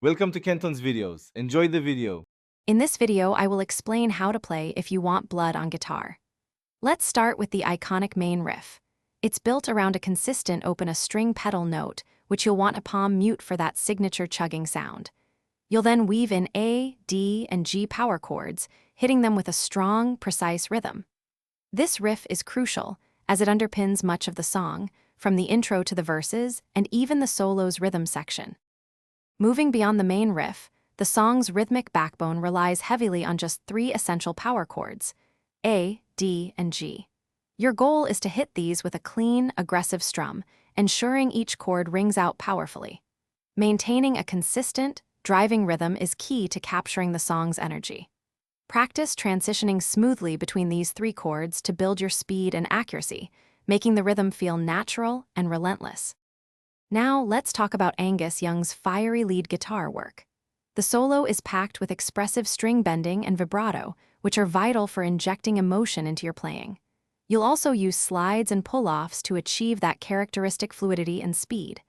Welcome to Kenton's videos. Enjoy the video. In this video, I will explain how to play if you want blood on guitar. Let's start with the iconic main riff. It's built around a consistent open a string pedal note, which you'll want to palm mute for that signature chugging sound. You'll then weave in A, D, and G power chords, hitting them with a strong, precise rhythm. This riff is crucial, as it underpins much of the song, from the intro to the verses, and even the solo's rhythm section. Moving beyond the main riff, the song's rhythmic backbone relies heavily on just three essential power chords: A, D, and G. Your goal is to hit these with a clean, aggressive strum, ensuring each chord rings out powerfully. Maintaining a consistent, driving rhythm is key to capturing the song's energy. Practice transitioning smoothly between these three chords to build your speed and accuracy, making the rhythm feel natural and relentless. Now, let's talk about Angus Young's fiery lead guitar work. The solo is packed with expressive string bending and vibrato, which are vital for injecting emotion into your playing. You'll also use slides and pull-offs to achieve that characteristic fluidity and speed.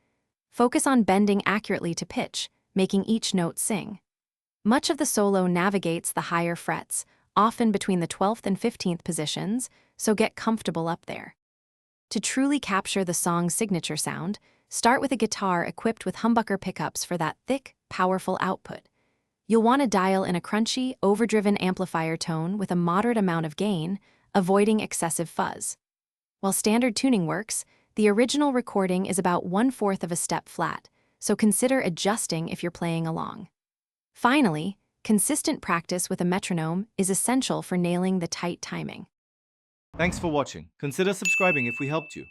Focus on bending accurately to pitch, making each note sing. Much of the solo navigates the higher frets, often between the 12th and 15th positions, so get comfortable up there. To truly capture the song's signature sound, start with a guitar equipped with humbucker pickups for that thick, powerful output. You'll want to dial in a crunchy, overdriven amplifier tone with a moderate amount of gain, avoiding excessive fuzz. While standard tuning works, the original recording is about 1/4 of a step flat, so consider adjusting if you're playing along. Finally, consistent practice with a metronome is essential for nailing the tight timing. Thanks for watching. Consider subscribing if we helped you.